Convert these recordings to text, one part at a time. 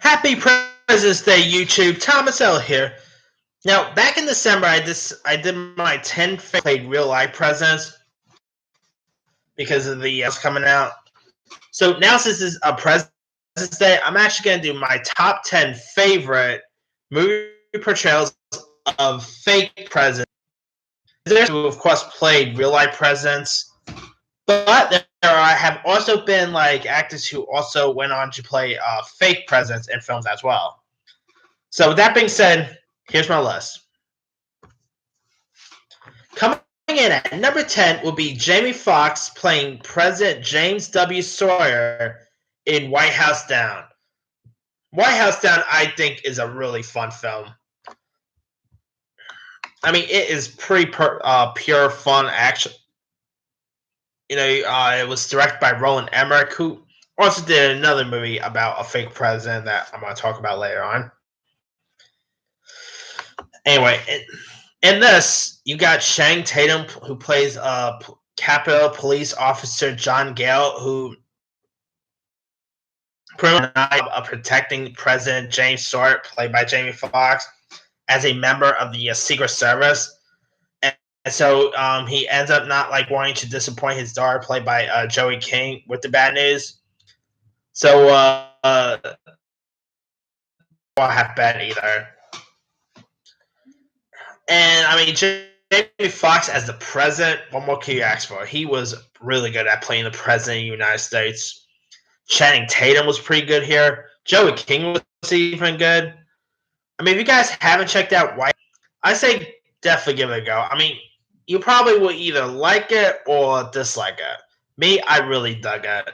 Happy President's Day, YouTube. Thomas L here. Now, back in December, I did my 10 played real life presidents because of the coming out. So now, since this is a President's Day, I'm actually going to do my top 10 favorite movie portrayals of fake presidents. There's who, of course, played real life presidents, but there have also been like actors who also went on to play fake presidents in films as well. So with that being said, here's my list. Coming in at number 10 will be Jamie Foxx playing President James W. Sawyer in White House Down. White House Down, I think, is a really fun film. I mean, it is pretty pure fun action. It was directed by Roland Emmerich, who also did another movie about a fake president that I'm going to talk about later on. Anyway, in this, you got Channing Tatum, who plays Capitol Police Officer John Gale, who protecting President James Sawyer, played by Jamie Foxx, as a member of the Secret Service. And so he ends up not wanting to disappoint his daughter, played by Joey King, with the bad news. So I won't have bad either. And I mean, Jamie Foxx as the president, what more can you ask for? He was really good at playing the president of the United States. Channing Tatum was pretty good here. Joey King was even good. I mean, if you guys haven't checked out White, I say definitely give it a go. I mean, you probably will either like it or dislike it. Me, I really dug it.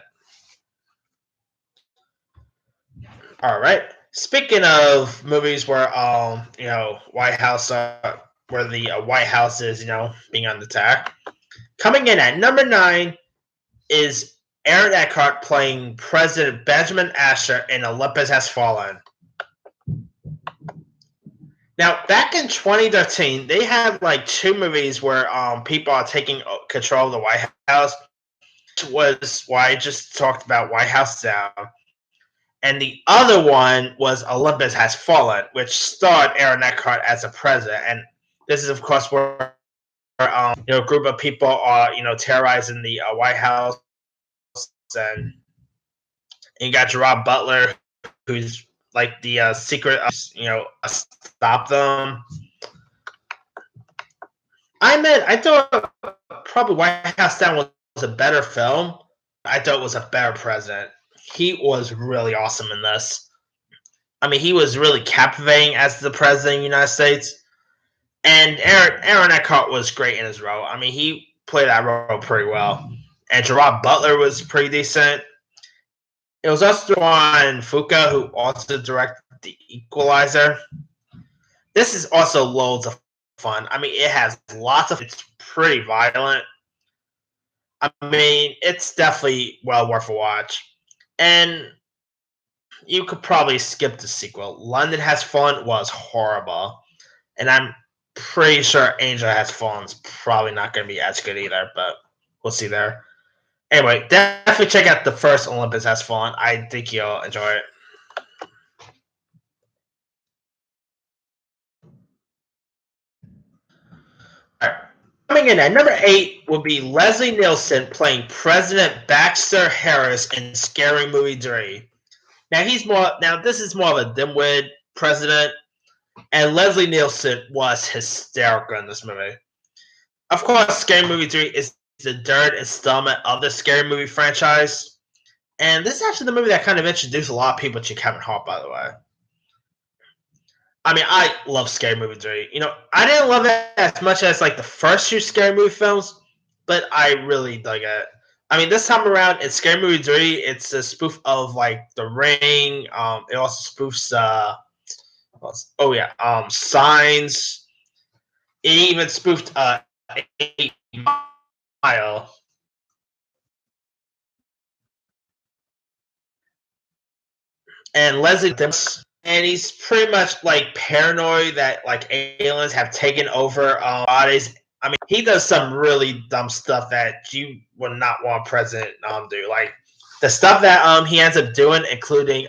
All right. Speaking of movies where White House, where the White House is being under attack, coming in at number 9 is Aaron Eckhart playing President Benjamin Asher in Olympus Has Fallen. Now, back in 2013, they had 2 movies where people are taking control of the White House. Which was why I just talked about White House Down. And the other one was Olympus Has Fallen, which starred Aaron Eckhart as a president. And this is, of course, where a group of people are terrorizing the White House, and you got Gerard Butler, who's the secret, stop them. I thought probably White House Down was a better film. I thought it was a better president. He was really awesome in this. I mean, he was really captivating as the president of the United States. And Aaron Eckhart was great in his role. I mean, he played that role pretty well. And Gerard Butler was pretty decent. It was also Juan Fuca, who also directed The Equalizer. This is also loads of fun. I mean, it has lots of... It's pretty violent. I mean, it's definitely well worth a watch. And you could probably skip the sequel. London Has Fallen was horrible. And I'm pretty sure Angel Has Fallen is probably not going to be as good either, but we'll see there. Anyway, definitely check out the first Olympus Has Fallen. I think you'll enjoy it. All right. Coming in at number 8 will be Leslie Nielsen playing President Baxter Harris in Scary Movie 3. Now this is more of a dimwit president, and Leslie Nielsen was hysterical in this movie. Of course, Scary Movie 3 is the third installment of the Scary Movie franchise, and this is actually the movie that kind of introduced a lot of people to Kevin Hart, by the way. I mean, I love Scary Movie 3. I didn't love it as much as the first 2 Scary Movie films, but I really dug it. I mean, this time around, in Scary Movie 3, it's a spoof of The Ring. It also spoofs Signs. It even spoofed 8 Mile. And Leslie Nielsen, and he's pretty much paranoid that aliens have taken over bodies. I mean, he does some really dumb stuff that you would not want president do. The stuff that he ends up doing, including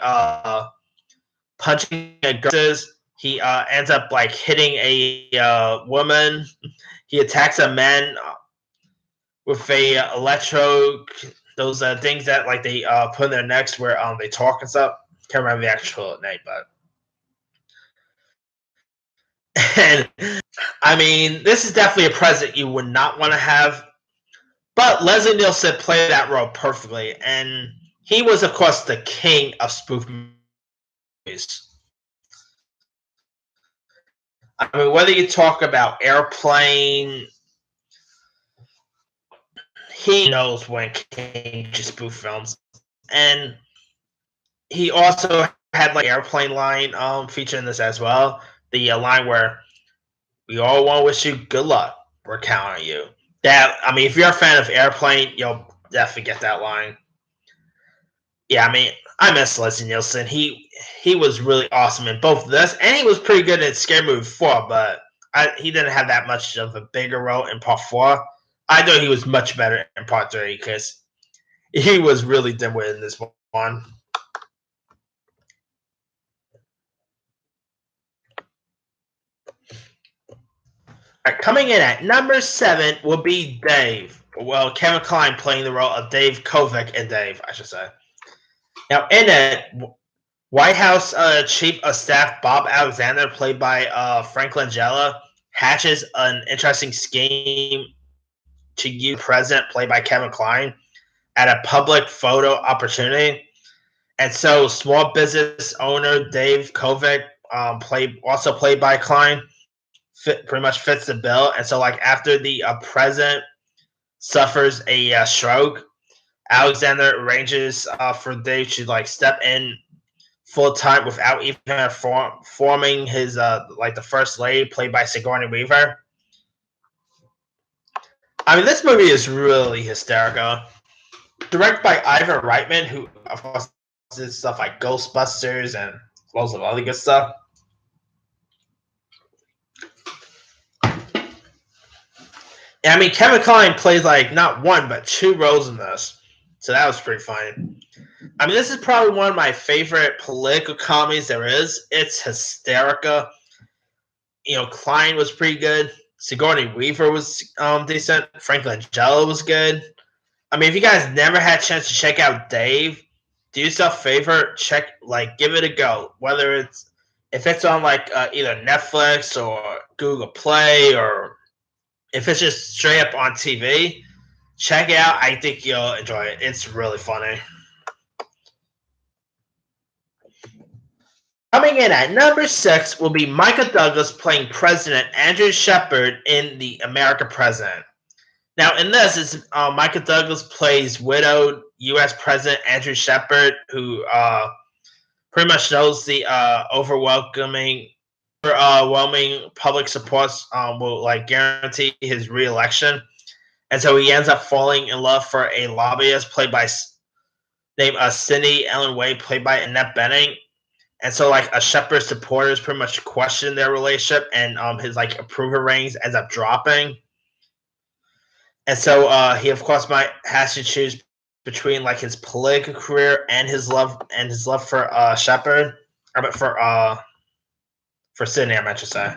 punching a girl. He ends up like hitting a woman. He attacks a man with a electro, those things that like they put in their necks where they talk and stuff. Can't remember the actual name, but and I mean this is definitely a president you would not want to have. But Leslie Nielsen played that role perfectly, and he was, of course, the king of spoof movies. I mean, whether you talk about Airplane, he knows when it came to spoof films, and he also had like Airplane line featured in this as well. The line where we all want to wish you good luck. We're counting on you. That I mean, if you're a fan of Airplane, you'll definitely get that line. Yeah, I mean, I miss Leslie Nielsen. He was really awesome in both of this, and he was pretty good in Scary Movie 4, but he didn't have that much of a bigger role in Part 4. I know he was much better in Part 3 because he was really dimwit in this one. Right, coming in at number 7 will be Dave. Well, Kevin Kline playing the role of Dave Kovic in Dave, I should say. Now, in it, White House Chief of Staff Bob Alexander, played by Frank Langella, hatches an interesting scheme to use the president, played by Kevin Kline, at a public photo opportunity. And so, small business owner Dave Kovic, also played by Kline, pretty much fits the bill. And so, like after the president suffers a stroke, Alexander arranges for Dave to like step in full time without even forming his like the first lady, played by Sigourney Weaver. I mean, this movie is really hysterical. Directed by Ivan Reitman, who of course did stuff like Ghostbusters and loads of other good stuff. And I mean, Kevin Kline plays like not one but 2 roles in this, so that was pretty funny. I mean, this is probably one of my favorite political comedies there is. It's hysterical. You know, Kline was pretty good. Sigourney Weaver was decent. Frank Langella was good. I mean, if you guys never had a chance to check out Dave, do yourself a favor, give it a go. Whether if it's on like either Netflix or Google Play, or if it's just straight up on TV, check it out. I think you'll enjoy it. It's really funny. Coming in at number 6 will be Michael Douglas playing President Andrew Shepard in The American President. Now, in this, Michael Douglas plays widowed U.S. President Andrew Shepard, who pretty much knows the overwhelming public support will like guarantee his reelection, and so he ends up falling in love for a lobbyist played by named Cindy Ellen Wade, played by Annette Bening. And so, like, a Shepard supporters pretty much question their relationship, and his like approval ratings ends up dropping. And so he, of course, has to choose between like his political career and his love for Shepard, or for Sydney, I meant to say.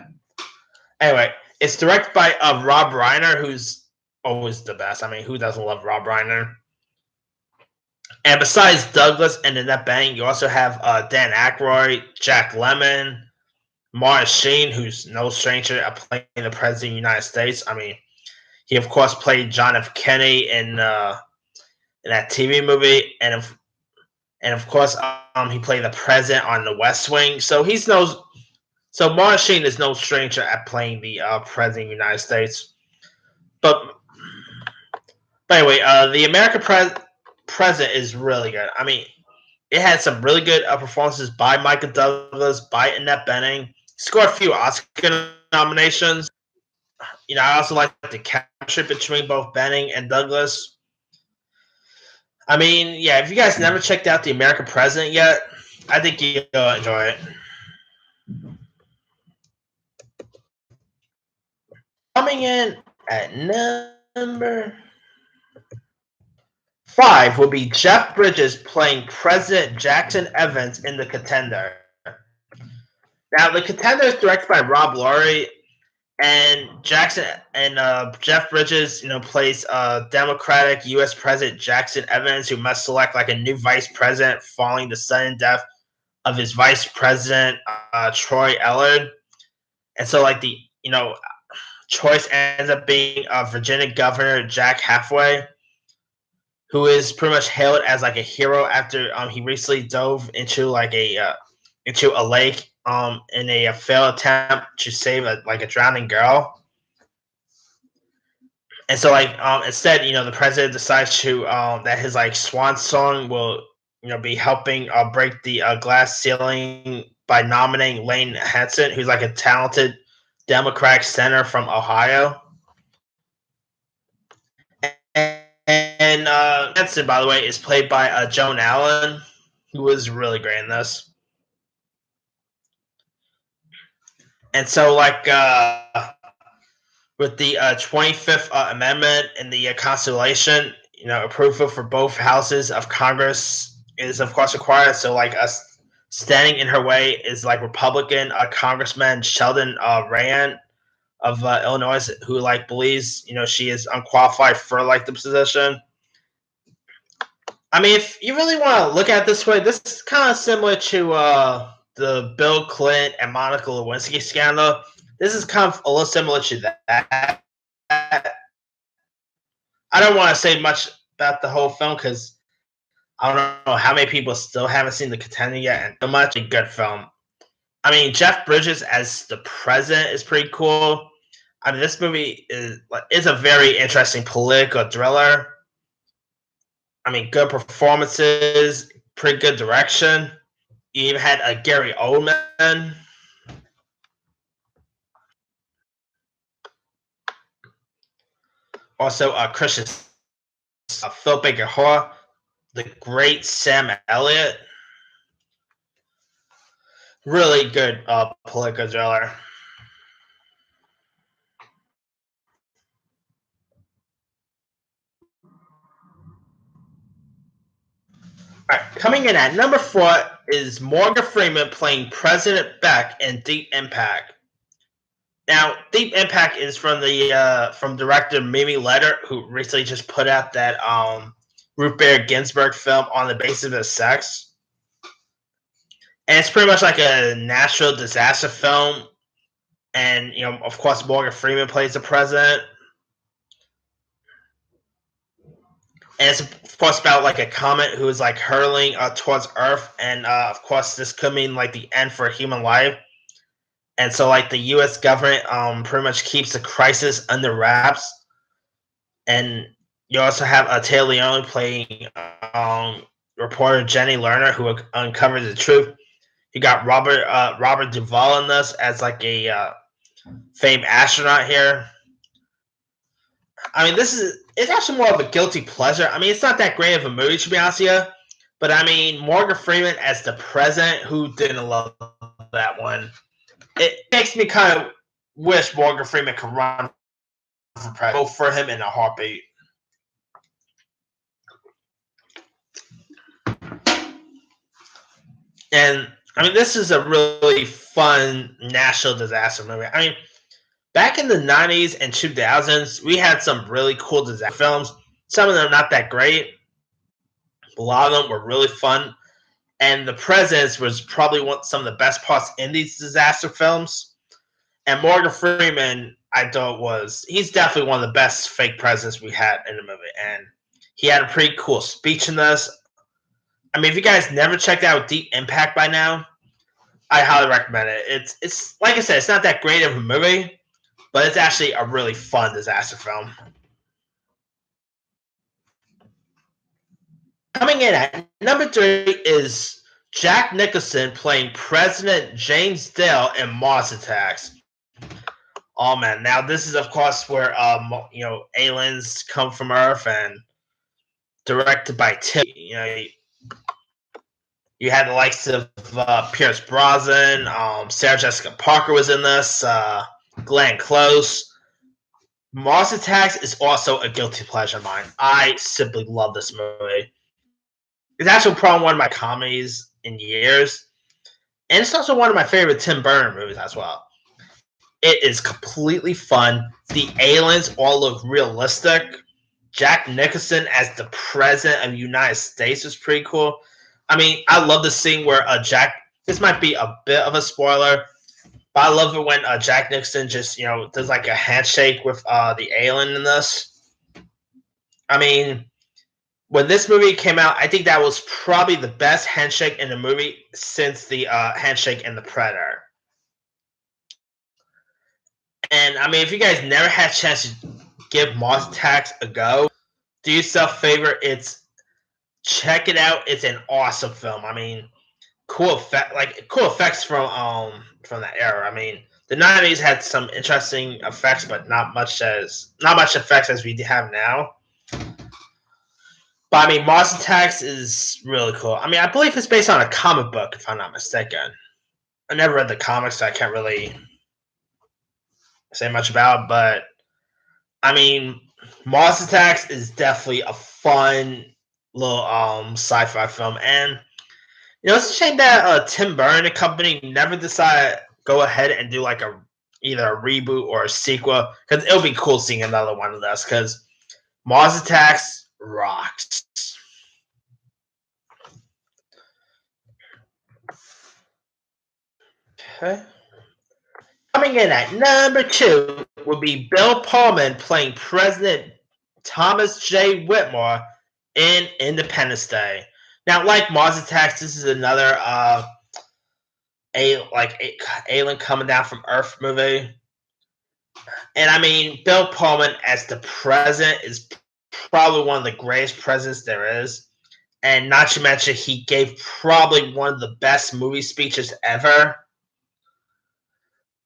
Anyway, it's directed by Rob Reiner, who's always the best. I mean, who doesn't love Rob Reiner? And besides Douglas and Annette Bening, you also have Dan Aykroyd, Jack Lemmon, Martin Sheen, who's no stranger at playing the President of the United States. I mean, he of course played John F. Kennedy in that TV movie, and of course he played the president on The West Wing. So So Martin Sheen is no stranger at playing the President of the United States. But anyway, the American President is really good. I mean, it had some really good performances by Michael Douglas, by Annette Bening. Scored a few Oscar nominations. You know, I also like the chemistry between both Bening and Douglas. I mean, yeah, if you guys never checked out The American President yet, I think you'll enjoy it. Coming in at number 5 will be Jeff Bridges playing President Jackson Evans in The Contender. Now, The Contender is directed by Rob Laurie, and Jackson and Jeff Bridges, plays Democratic U.S. President Jackson Evans, who must select like a new vice president following the sudden death of his vice president Troy Ellard. And so, like the choice ends up being Virginia Governor Jack Halfway, who is pretty much hailed as like a hero after he recently dove into like into a lake in a failed attempt to save a drowning girl. And so instead, the president decides to that his like swan song will be helping break the glass ceiling by nominating Lane Hanson, who's like a talented Democratic senator from Ohio. And Hanson, by the way, is played by Joan Allen, who was really great in this. And so, with the 25th Amendment in the Constitution, approval for both houses of Congress is, of course, required. So, standing in her way is Republican Congressman Sheldon Rand of Illinois, who believes she is unqualified for the position. I mean, if you really want to look at it this way, this is kind of similar to the Bill Clinton and Monica Lewinsky scandal. This is kind of a little similar to that. I don't want to say much about the whole film because I don't know how many people still haven't seen The Contender yet, and so much a good film. I mean, Jeff Bridges as the president is pretty cool. I mean, this movie is a very interesting political thriller. I mean, good performances, pretty good direction. You even had Gary Oldman. Also, Christian Phil Baker Hall, the great Sam Elliott. Really good political thriller. All right, coming in at number 4 is Morgan Freeman playing President Beck in Deep Impact. Now, Deep Impact is from the from director Mimi Leder, who recently just put out that Ruth Bader Ginsburg film On the Basis of Sex, and it's pretty much like a natural disaster film. And of course, Morgan Freeman plays the president, and it's of course about a comet who is hurling towards Earth, and of course this could mean the end for human life. And so the U.S. government pretty much keeps the crisis under wraps. And you also have Taylor Leone playing reporter Jenny Lerner, who uncovers the truth. You got Robert Duvall in this as a famed astronaut here. I mean, it's actually more of a guilty pleasure. I mean, it's not that great of a movie, to be honest with you. But I mean, Morgan Freeman as the president, who didn't love that one? It makes me kind of wish Morgan Freeman could run for president. Vote for him in a heartbeat. And I mean, this is a really fun national disaster movie. I mean, back in the 90s and 2000s, we had some really cool disaster films. Some of them not that great. A lot of them were really fun. And The Presidents was probably some of the best parts in these disaster films. And Morgan Freeman, I thought he's definitely one of the best fake presidents we had in the movie. And he had a pretty cool speech in this. I mean, if you guys never checked out Deep Impact by now, I highly recommend it. It's like I said, it's not that great of a movie, but it's actually a really fun disaster film. Coming in at number 3 is Jack Nicholson playing President James Dale in Mars Attacks. Oh man! Now this is of course where aliens come from Earth, and directed by Tim. You had the likes of Pierce Brosnan, Sarah Jessica Parker was in this, Glenn Close. Mars Attacks is also a guilty pleasure of mine. I simply love this movie. It's actually probably one of my comedies in years. and it's also one of my favorite Tim Burton movies as well. It is completely fun. The aliens all look realistic. Jack Nicholson as the president of the United States is pretty cool. I mean, I love the scene where Jack. This might be a bit of a spoiler, but I love it when Jack Nicholson just does like a handshake with the alien in this. I mean, when this movie came out, I think that was probably the best handshake in the movie since the handshake in The Predator. And I mean, if you guys never had a chance to give Mars Attacks a go, do yourself a favor. Check it out. It's an awesome film. I mean, cool effects from that era. I mean, the '90s had some interesting effects, but not much effects as we have now. But I mean, Mars Attacks is really cool. I mean, I believe it's based on a comic book, if I'm not mistaken. I never read the comics, so I can't really say much about it, but I mean, Mars Attacks is definitely a fun little sci-fi film, and it's a shame that Tim Burton and company never decided to go ahead and do like either a reboot or a sequel, because it would be cool seeing another one of this, because Mars Attacks rocks. Okay. Coming in at number 2 would be Bill Pullman playing President Thomas J. Whitmore in Independence Day. Now, like Mars Attacks, this is another alien coming down from Earth movie. And I mean, Bill Pullman as the president is probably one of the greatest presidents there is. And not to mention, he gave probably one of the best movie speeches ever.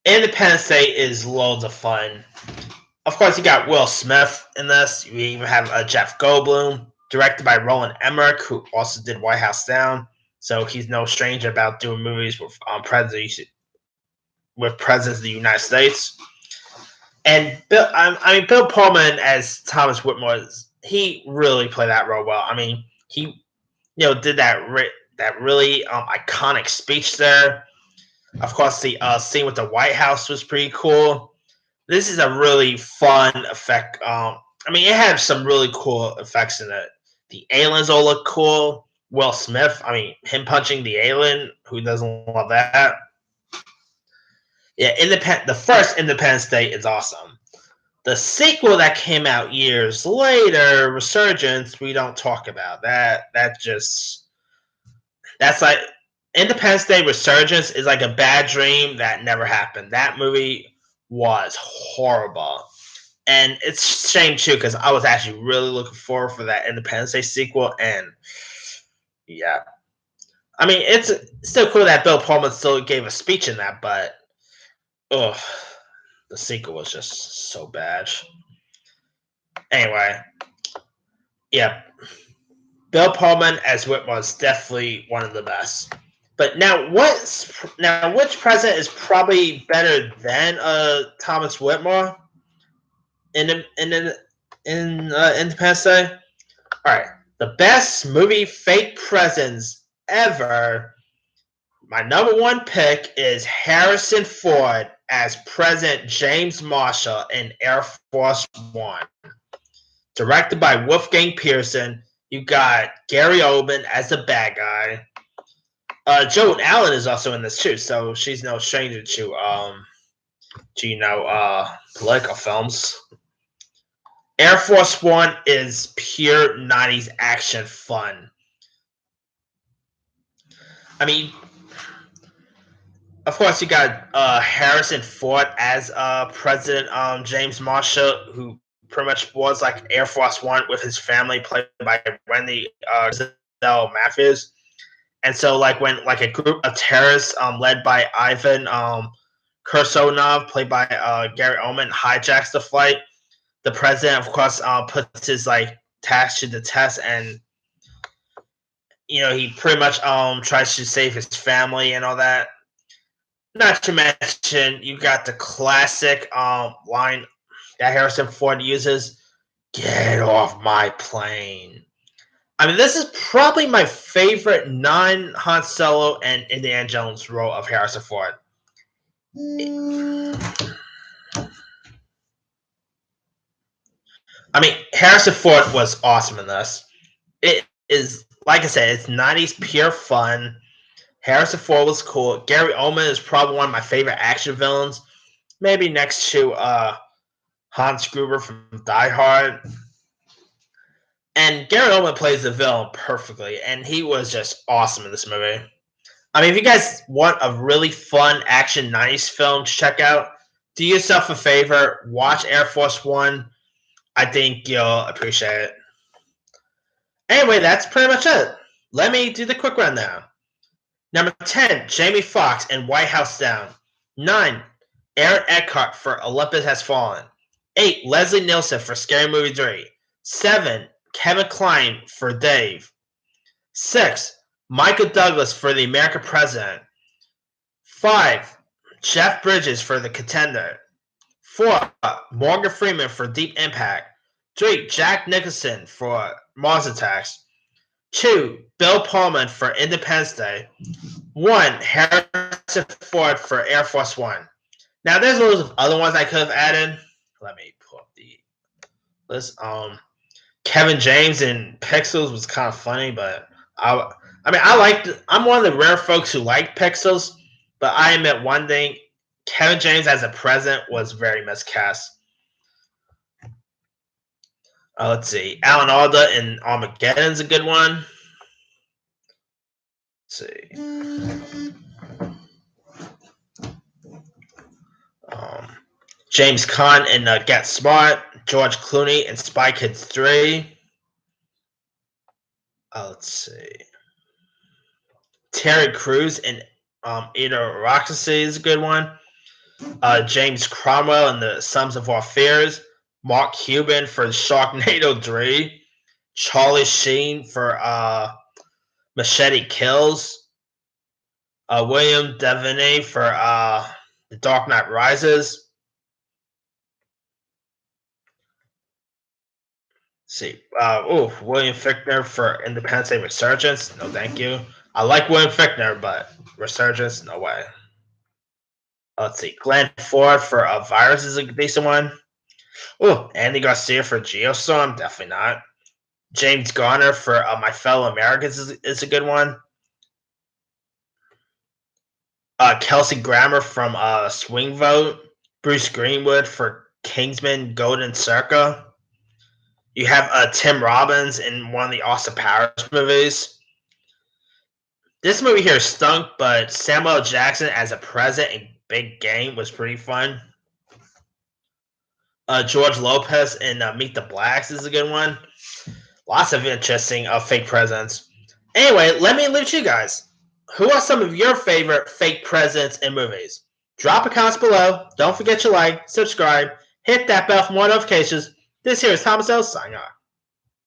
Independence Day is loads of fun. Of course, you got Will Smith in this. You even have Jeff Goldblum, directed by Roland Emmerich, who also did White House Down. So he's no stranger about doing movies with presidents of the United States. And Bill Pullman as Thomas Whitmore, he really played that role well. I mean, he did that really iconic speech there. Of course, the scene with the White House was pretty cool. This is a really fun effect. I mean, it had some really cool effects in it. The aliens all look cool. Will Smith, I mean, him punching the alien, who doesn't love that? Yeah, the first Independence Day is awesome. The sequel that came out years later, Resurgence, we don't talk about that. That's like Independence Day Resurgence is like a bad dream that never happened. That movie was horrible. And it's a shame too, because I was actually really looking forward for that Independence Day sequel, and yeah. I mean, it's still cool that Bill Pullman still gave a speech in that, but ugh, the sequel was just so bad. Anyway, yeah. Bill Pullman as Whitmore is definitely one of the best. But which president is probably better than Thomas Whitmore in Independence Day? All right, the best movie fake presidents ever. My number 1 pick is Harrison Ford as President James Marshall in Air Force One. Directed by Wolfgang Pearson. You got Gary Oldman as the bad guy. Joan Allen is also in this too, so she's no stranger to political films. Air Force One is pure 90s action fun. I mean, of course, you got Harrison Ford as President James Marshall, who pretty much was like Air Force One with his family, played by Wendy Matthews. And so, like when like a group of terrorists led by Ivan Kursonov, played by Gary Oldman, hijacks the flight, the president, of course, puts his like task to the test, and he pretty much tries to save his family and all that. Not to mention, you got the classic line that Harrison Ford uses: "Get off my plane." I mean, this is probably my favorite non-Han Solo and Indiana Jones role of Harrison Ford. I mean, Harrison Ford was awesome in this. It is, like I said, it's 90s pure fun. Harrison Ford was cool. Gary Oldman is probably one of my favorite action villains. Maybe next to Hans Gruber from Die Hard. And Gary Oldman plays the villain perfectly, and he was just awesome in this movie. I mean, if you guys want a really fun action 90s film to check out, do yourself a favor, watch Air Force One. I think you'll appreciate it. Anyway, that's pretty much it. Let me do the quick rundown. Number 10, Jamie Foxx in White House Down. 9, Aaron Eckhart for Olympus Has Fallen. 8, Leslie Nielsen for Scary Movie 3. 7, Kevin Kline for Dave. 6, Michael Douglas for The American President. 5, Jeff Bridges for The Contender. 4, Morgan Freeman for Deep Impact. 3, Jack Nicholson for Mars Attacks. 2, Bill Pullman for Independence Day. 1, Harrison Ford for Air Force One. Now, there's loads of other ones I could have added. Let me pull up the list. Kevin James in Pixels was kind of funny, but I'm one of the rare folks who like Pixels, but I admit one thing: Kevin James as a president was very miscast. Let's see, Alan Alda in Armageddon's a good one. Let's see. James Caan in Get Smart, George Clooney in Spy Kids 3. Let's see. Terry Crews in Eater Roxasy is a good one. James Cromwell in The Sums of Our Fears. Mark Cuban for Sharknado 3. Charlie Sheen for Machete Kills. William Devaney for The Dark Knight Rises. See, William Fichtner for Independence Day Resurgence. No, thank you. I like William Fichtner, but Resurgence, no way. Let's see, Glenn Ford for Virus is a decent one. Oh, Andy Garcia for Geostorm, definitely not. James Garner for My Fellow Americans is a good one. Kelsey Grammer from Swing Vote. Bruce Greenwood for Kingsman Golden Circa. You have Tim Robbins in one of the Austin Powers movies. This movie here stunk, but Samuel L. Jackson as a president in Big Game was pretty fun. George Lopez in Meet the Blacks is a good one. Lots of interesting fake presidents. Anyway, let me leave you guys. Who are some of your favorite fake presidents in movies? Drop a comment below. Don't forget to like, subscribe, hit that bell for more notifications. This here is Thomas L. signing off.